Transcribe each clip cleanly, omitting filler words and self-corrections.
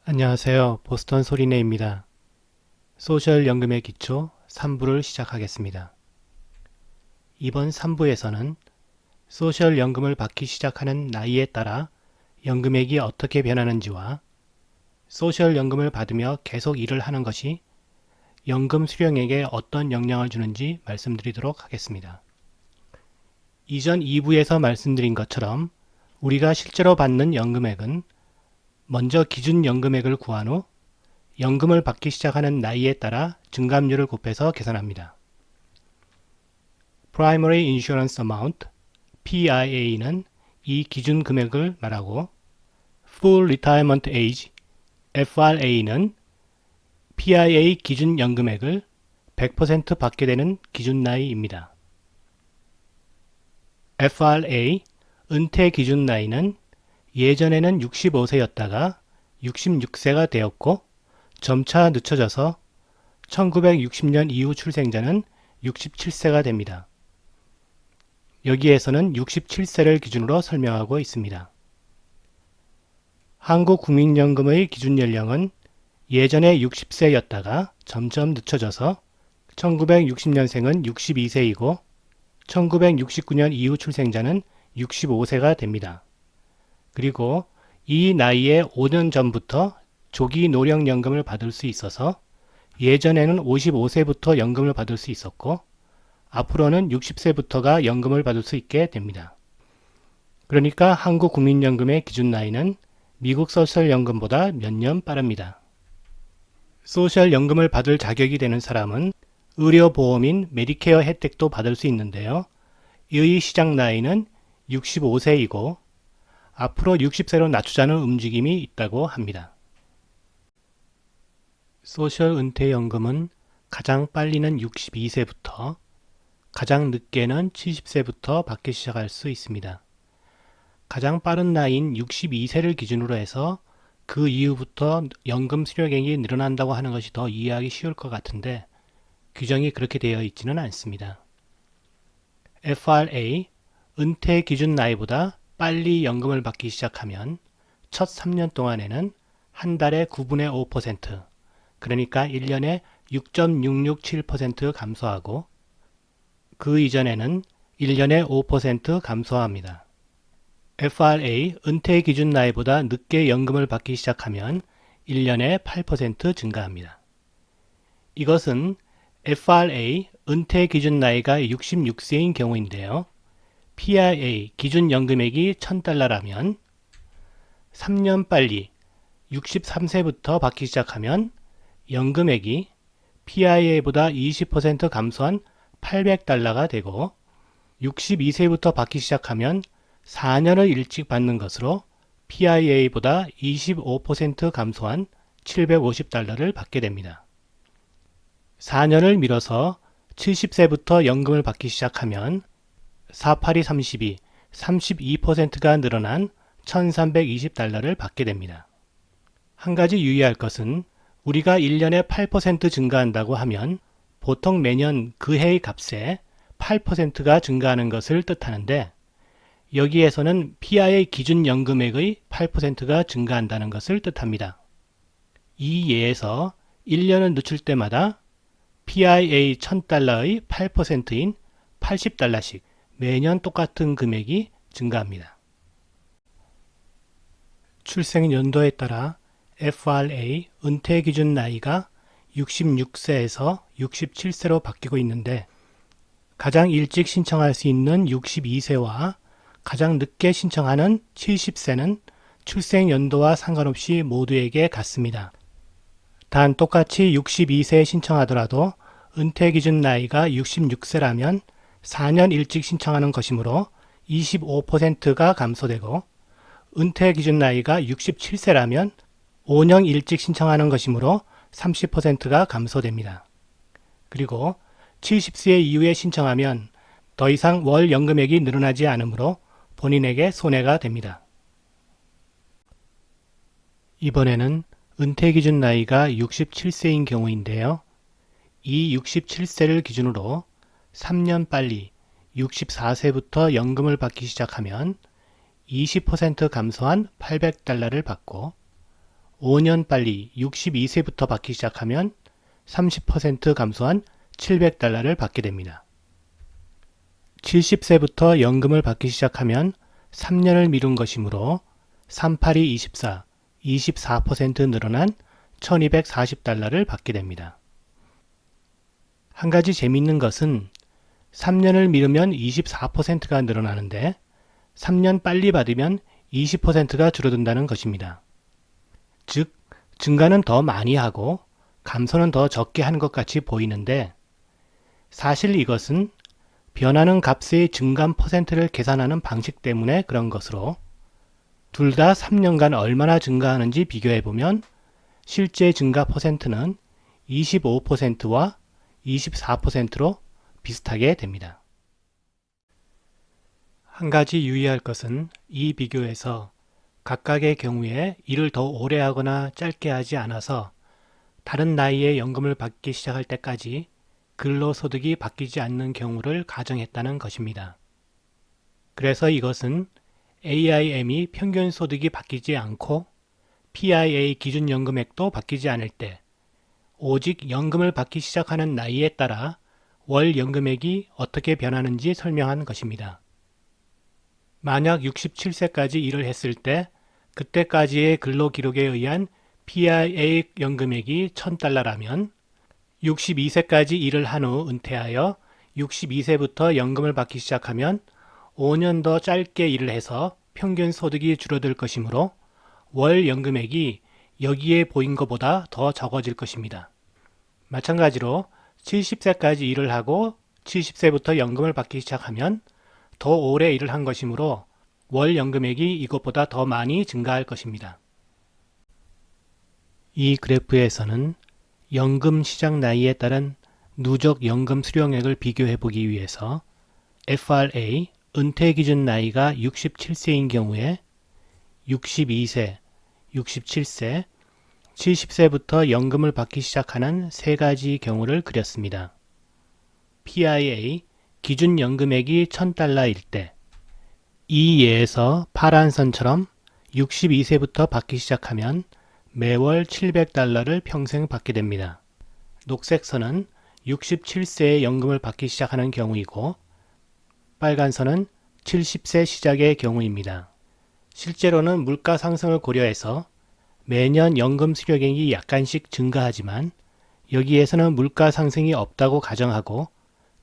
안녕하세요. 보스턴 소리네입니다. 소셜 연금의 기초 3부를 시작하겠습니다. 이번 3부에서는 소셜 연금을 받기 시작하는 나이에 따라 연금액이 어떻게 변하는지와 소셜 연금을 받으며 계속 일을 하는 것이 연금 수령액에 어떤 영향을 주는지 말씀드리도록 하겠습니다. 이전 2부에서 말씀드린 것처럼 우리가 실제로 받는 연금액은 먼저 기준 연금액을 구한 후 연금을 받기 시작하는 나이에 따라 증감률을 곱해서 계산합니다. Primary Insurance Amount, PIA는 이 기준 금액을 말하고 Full Retirement Age, FRA는 PIA 기준 연금액을 100% 받게 되는 기준 나이입니다. FRA, 은퇴 기준 나이는 예전에는 65세였다가 66세가 되었고 점차 늦춰져서 1960년 이후 출생자는 67세가 됩니다. 여기에서는 67세를 기준으로 설명하고 있습니다. 한국국민연금의 기준 연령은 예전에 60세였다가 점점 늦춰져서 1960년생은 62세이고 1969년 이후 출생자는 65세가 됩니다. 그리고 이 나이에 5년 전부터 조기 노령연금을 받을 수 있어서 예전에는 55세부터 연금을 받을 수 있었고 앞으로는 60세부터가 연금을 받을 수 있게 됩니다. 그러니까 한국국민연금의 기준 나이는 미국 소셜연금보다 몇 년 빠릅니다. 소셜연금을 받을 자격이 되는 사람은 의료보험인 메디케어 혜택도 받을 수 있는데요. 이 시작 나이는 65세이고 앞으로 60세로 낮추자는 움직임이 있다고 합니다. 소셜 은퇴연금은 가장 빨리는 62세부터 가장 늦게는 70세부터 받기 시작할 수 있습니다. 가장 빠른 나이인 62세를 기준으로 해서 그 이후부터 연금 수령액이 늘어난다고 하는 것이 더 이해하기 쉬울 것 같은데 규정이 그렇게 되어 있지는 않습니다. FRA, 은퇴 기준 나이보다 빨리 연금을 받기 시작하면 첫 3년 동안에는 한 달에 9분의 5%, 그러니까 1년에 6.667% 감소하고 그 이전에는 1년에 5% 감소합니다. FRA, 은퇴 기준 나이보다 늦게 연금을 받기 시작하면 1년에 8% 증가합니다. 이것은 FRA, 은퇴 기준 나이가 66세인 경우인데요. PIA 기준 연금액이 $1,000라면 3년 빨리 63세부터 받기 시작하면 연금액이 PIA보다 20% 감소한 $800가 되고 62세부터 받기 시작하면 4년을 일찍 받는 것으로 PIA보다 25% 감소한 $750를 받게 됩니다. 4년을 미뤄서 70세부터 연금을 받기 시작하면 48이 32, 32%가 늘어난 $1,320를 받게 됩니다. 한 가지 유의할 것은 우리가 1년에 8% 증가한다고 하면 보통 매년 그 해의 값에 8%가 증가하는 것을 뜻하는데 여기에서는 PIA 기준 연금액의 8%가 증가한다는 것을 뜻합니다. 이 예에서 1년을 늦출 때마다 PIA $1,000의 8%인 $80씩 매년 똑같은 금액이 증가합니다. 출생 연도에 따라 FRA 은퇴 기준 나이가 66세에서 67세로 바뀌고 있는데 가장 일찍 신청할 수 있는 62세와 가장 늦게 신청하는 70세는 출생 연도와 상관없이 모두에게 같습니다. 단 똑같이 62세에 신청하더라도 은퇴 기준 나이가 66세라면 4년 일찍 신청하는 것이므로 25%가 감소되고 은퇴 기준 나이가 67세라면 5년 일찍 신청하는 것이므로 30%가 감소됩니다. 그리고 70세 이후에 신청하면 더 이상 월 연금액이 늘어나지 않으므로 본인에게 손해가 됩니다. 이번에는 은퇴 기준 나이가 67세인 경우인데요. 이 67세를 기준으로 3년 빨리 64세부터 연금을 받기 시작하면 20% 감소한 $800를 받고 5년 빨리 62세부터 받기 시작하면 30% 감소한 700달러를 받게 됩니다. 70세부터 연금을 받기 시작하면 3년을 미룬 것이므로 38이 24, 24% 늘어난 1240달러를 받게 됩니다. 한 가지 재미있는 것은 3년을 미루면 24%가 늘어나는데 3년 빨리 받으면 20%가 줄어든다는 것입니다. 즉, 증가는 더 많이 하고 감소는 더 적게 하는 것 같이 보이는데 사실 이것은 변하는 값의 증감 퍼센트를 계산하는 방식 때문에 그런 것으로 둘 다 3년간 얼마나 증가하는지 비교해보면 실제 증가 퍼센트는 25%와 24%로 비슷하게 됩니다. 한 가지 유의할 것은 이 비교에서 각각의 경우에 일을 더 오래 하거나 짧게 하지 않아서 다른 나이에 연금을 받기 시작할 때까지 근로소득이 바뀌지 않는 경우를 가정했다는 것입니다. 그래서 이것은 AIM이 평균 소득이 바뀌지 않고 PIA 기준연금액도 바뀌지 않을 때 오직 연금을 받기 시작하는 나이에 따라 월 연금액이 어떻게 변하는지 설명한 것입니다. 만약 67세까지 일을 했을 때 그때까지의 근로기록에 의한 PIA 연금액이 $1000라면 62세까지 일을 한 후 은퇴하여 62세부터 연금을 받기 시작하면 5년 더 짧게 일을 해서 평균 소득이 줄어들 것이므로 월 연금액이 여기에 보인 것보다 더 적어질 것입니다. 마찬가지로 70세까지 일을 하고 70세부터 연금을 받기 시작하면 더 오래 일을 한 것이므로 월 연금액이 이것보다 더 많이 증가할 것입니다. 이 그래프에서는 연금 시작 나이에 따른 누적 연금 수령액을 비교해 보기 위해서 FRA 은퇴 기준 나이가 67세인 경우에 62세, 67세, 70세부터 연금을 받기 시작하는 세 가지 경우를 그렸습니다. PIA 기준 연금액이 $1000일 때, 이 예에서 파란 선처럼 62세부터 받기 시작하면 매월 $700를 평생 받게 됩니다. 녹색 선은 67세에 연금을 받기 시작하는 경우이고 빨간 선은 70세 시작의 경우입니다. 실제로는 물가 상승을 고려해서 매년 연금 수령액이 약간씩 증가하지만 여기에서는 물가 상승이 없다고 가정하고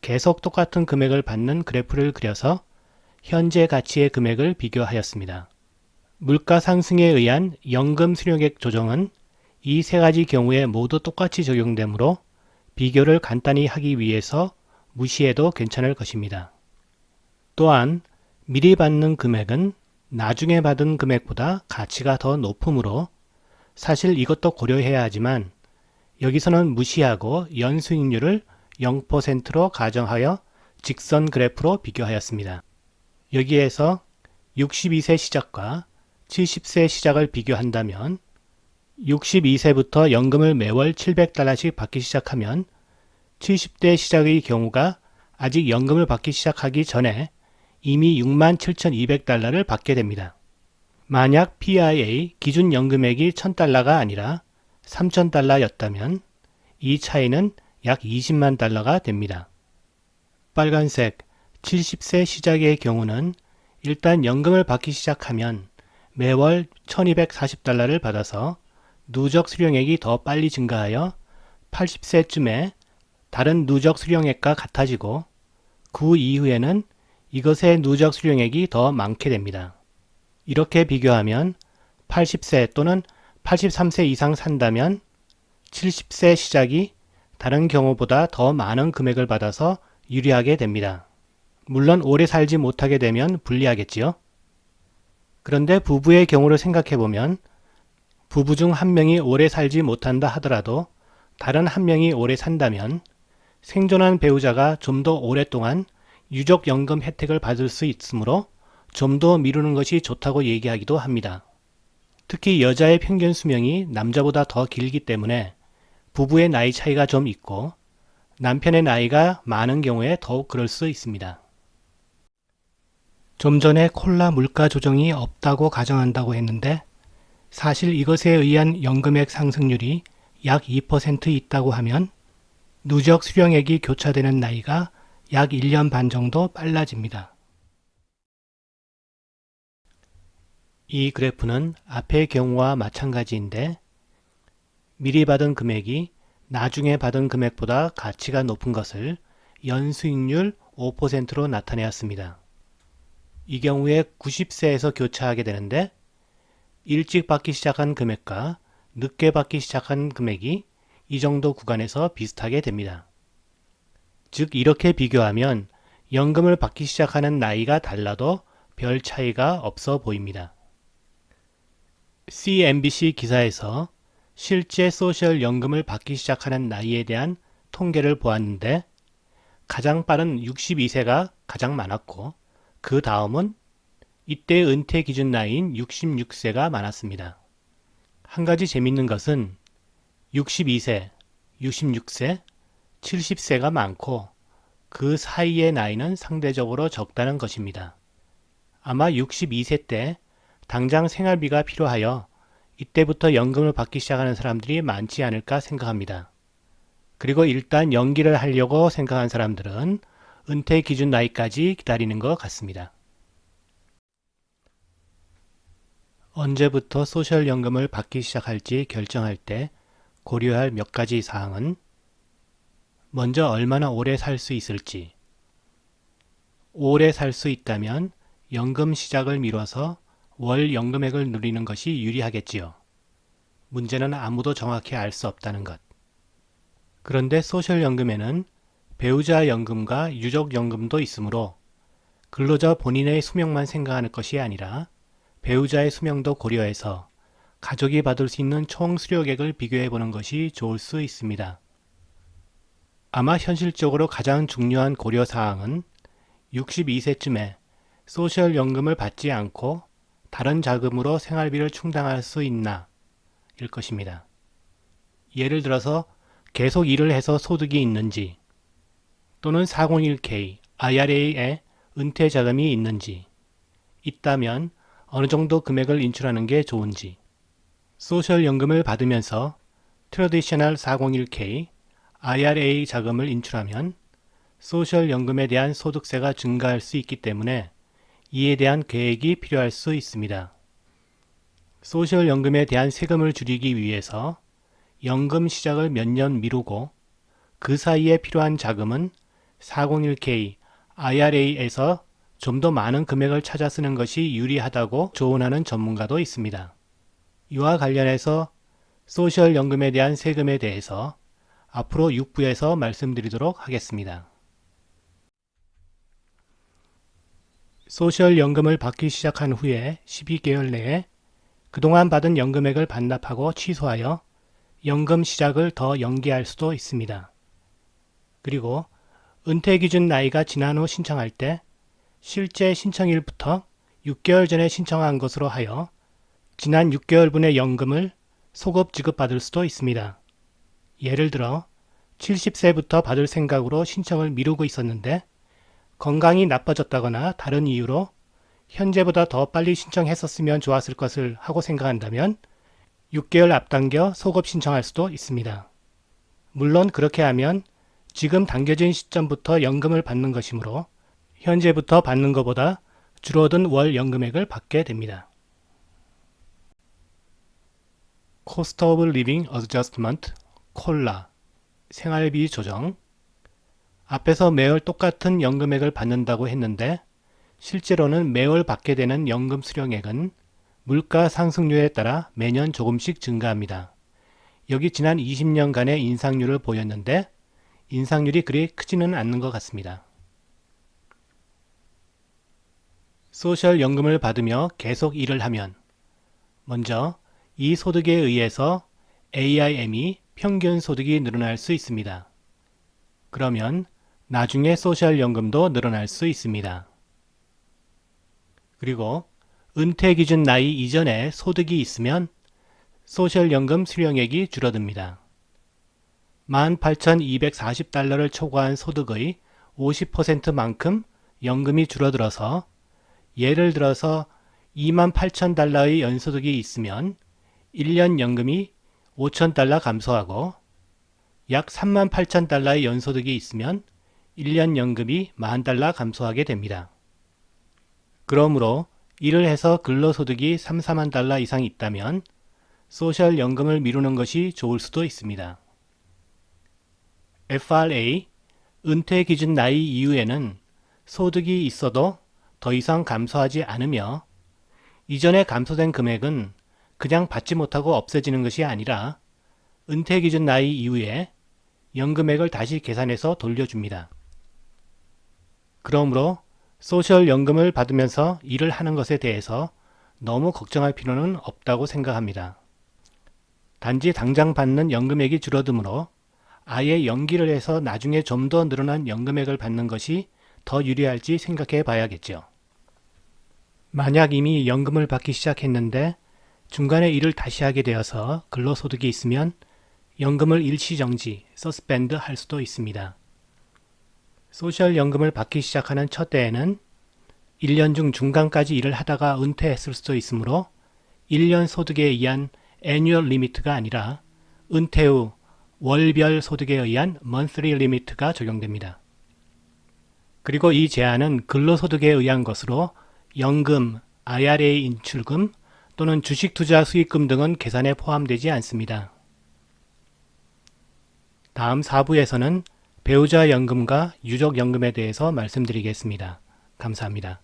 계속 똑같은 금액을 받는 그래프를 그려서 현재 가치의 금액을 비교하였습니다. 물가 상승에 의한 연금 수령액 조정은 이 세 가지 경우에 모두 똑같이 적용되므로 비교를 간단히 하기 위해서 무시해도 괜찮을 것입니다. 또한 미리 받는 금액은 나중에 받은 금액보다 가치가 더 높으므로 사실 이것도 고려해야 하지만 여기서는 무시하고 연수익률을 0%로 가정하여 직선 그래프로 비교하였습니다. 여기에서 62세 시작과 70세 시작을 비교한다면 62세부터 연금을 매월 $700씩 받기 시작하면 70대 시작의 경우가 아직 연금을 받기 시작하기 전에 이미 67,200달러를 받게 됩니다. 만약 PIA 기준 연금액이 $1000가 아니라 $3000였다면 이 차이는 약 20만 달러가 됩니다. 빨간색 70세 시작의 경우는 일단 연금을 받기 시작하면 매월 $1240를 받아서 누적 수령액이 더 빨리 증가하여 80세쯤에 다른 누적 수령액과 같아지고 그 이후에는 이것의 누적 수령액이 더 많게 됩니다. 이렇게 비교하면 80세 또는 83세 이상 산다면 70세 시작이 다른 경우보다 더 많은 금액을 받아서 유리하게 됩니다. 물론 오래 살지 못하게 되면 불리하겠지요. 그런데 부부의 경우를 생각해보면 부부 중 한 명이 오래 살지 못한다 하더라도 다른 한 명이 오래 산다면 생존한 배우자가 좀 더 오랫동안 유족연금 혜택을 받을 수 있으므로 좀 더 미루는 것이 좋다고 얘기하기도 합니다. 특히 여자의 평균 수명이 남자보다 더 길기 때문에 부부의 나이 차이가 좀 있고 남편의 나이가 많은 경우에 더욱 그럴 수 있습니다. 좀 전에 콜라 물가 조정이 없다고 가정한다고 했는데 사실 이것에 의한 연금액 상승률이 약 2% 있다고 하면 누적 수령액이 교차되는 나이가 약 1년 반 정도 빨라집니다. 이 그래프는 앞의 경우와 마찬가지인데 미리 받은 금액이 나중에 받은 금액보다 가치가 높은 것을 연수익률 5%로 나타내었습니다. 이 경우에 90세에서 교차하게 되는데 일찍 받기 시작한 금액과 늦게 받기 시작한 금액이 이 정도 구간에서 비슷하게 됩니다. 즉 이렇게 비교하면 연금을 받기 시작하는 나이가 달라도 별 차이가 없어 보입니다. CNBC 기사에서 실제 소셜연금을 받기 시작하는 나이에 대한 통계를 보았는데 가장 빠른 62세가 가장 많았고 그 다음은 이때 은퇴 기준 나이인 66세가 많았습니다. 한 가지 재밌는 것은 62세, 66세, 70세가 많고 그 사이의 나이는 상대적으로 적다는 것입니다. 아마 62세 때 당장 생활비가 필요하여 이때부터 연금을 받기 시작하는 사람들이 많지 않을까 생각합니다. 그리고 일단 연기를 하려고 생각한 사람들은 은퇴 기준 나이까지 기다리는 것 같습니다. 언제부터 소셜연금을 받기 시작할지 결정할 때 고려할 몇 가지 사항은 먼저 얼마나 오래 살 수 있을지, 오래 살 수 있다면 연금 시작을 미뤄서 월 연금액을 누리는 것이 유리하겠지요. 문제는 아무도 정확히 알 수 없다는 것. 그런데 소셜연금에는 배우자 연금과 유족연금도 있으므로 근로자 본인의 수명만 생각하는 것이 아니라 배우자의 수명도 고려해서 가족이 받을 수 있는 총 수령액을 비교해 보는 것이 좋을 수 있습니다. 아마 현실적으로 가장 중요한 고려사항은 62세쯤에 소셜연금을 받지 않고 다른 자금으로 생활비를 충당할 수 있나 일 것입니다. 예를 들어서 계속 일을 해서 소득이 있는지 또는 401k, IRA에 은퇴 자금이 있는지 있다면 어느 정도 금액을 인출하는 게 좋은지 소셜연금을 받으면서 트래디셔널 401k, IRA 자금을 인출하면 소셜연금에 대한 소득세가 증가할 수 있기 때문에 이에 대한 계획이 필요할 수 있습니다. 소셜연금에 대한 세금을 줄이기 위해서 연금 시작을 몇 년 미루고 그 사이에 필요한 자금은 401k, IRA에서 좀 더 많은 금액을 찾아 쓰는 것이 유리하다고 조언하는 전문가도 있습니다. 이와 관련해서 소셜연금에 대한 세금에 대해서 앞으로 6부에서 말씀드리도록 하겠습니다. 소셜연금을 받기 시작한 후에 12개월 내에 그동안 받은 연금액을 반납하고 취소하여 연금 시작을 더 연기할 수도 있습니다. 그리고 은퇴 기준 나이가 지난 후 신청할 때 실제 신청일부터 6개월 전에 신청한 것으로 하여 지난 6개월분의 연금을 소급 지급받을 수도 있습니다. 예를 들어 70세부터 받을 생각으로 신청을 미루고 있었는데 건강이 나빠졌다거나 다른 이유로 현재보다 더 빨리 신청했었으면 좋았을 것을 하고 생각한다면 6개월 앞당겨 소급 신청할 수도 있습니다. 물론 그렇게 하면 지금 당겨진 시점부터 연금을 받는 것이므로 현재부터 받는 것보다 줄어든 월 연금액을 받게 됩니다. Cost of Living Adjustment, 콜라, 생활비 조정. 앞에서 매월 똑같은 연금액을 받는다고 했는데 실제로는 매월 받게 되는 연금 수령액은 물가 상승률에 따라 매년 조금씩 증가합니다. 여기 지난 20년간의 인상률을 보였는데 인상률이 그리 크지는 않는 것 같습니다. 소셜연금을 받으며 계속 일을 하면 먼저 이 소득에 의해서 AIM이 평균 소득이 늘어날 수 있습니다. 그러면 나중에 소셜연금도 늘어날 수 있습니다. 그리고 은퇴 기준 나이 이전에 소득이 있으면 소셜연금 수령액이 줄어듭니다. 18,240달러를 초과한 소득의 50%만큼 연금이 줄어들어서 예를 들어서 28,000달러의 연소득이 있으면 1년 연금이 5,000달러 감소하고 약 38,000달러의 연소득이 있으면 1년 연금이 40,000달러 감소하게 됩니다. 그러므로 일을 해서 근로소득이 3, 4만 달러 이상 있다면 소셜 연금을 미루는 것이 좋을 수도 있습니다. FRA, 은퇴 기준 나이 이후에는 소득이 있어도 더 이상 감소하지 않으며 이전에 감소된 금액은 그냥 받지 못하고 없어지는 것이 아니라 은퇴 기준 나이 이후에 연금액을 다시 계산해서 돌려줍니다. 그러므로 소셜 연금을 받으면서 일을 하는 것에 대해서 너무 걱정할 필요는 없다고 생각합니다. 단지 당장 받는 연금액이 줄어드므로 아예 연기를 해서 나중에 좀 더 늘어난 연금액을 받는 것이 더 유리할지 생각해 봐야겠죠. 만약 이미 연금을 받기 시작했는데 중간에 일을 다시 하게 되어서 근로소득이 있으면 연금을 일시정지, 서스펜드 할 수도 있습니다. 소셜연금을 받기 시작하는 첫 해에는 1년 중 중간까지 일을 하다가 은퇴했을 수도 있으므로 1년 소득에 의한 애뉴얼 리미트가 아니라 은퇴 후 월별 소득에 의한 monthly 리미트가 적용됩니다. 그리고 이 제한은 근로소득에 의한 것으로 연금, IRA 인출금 또는 주식투자 수익금 등은 계산에 포함되지 않습니다. 다음 4부에서는 배우자 연금과 유족 연금에 대해서 말씀드리겠습니다. 감사합니다.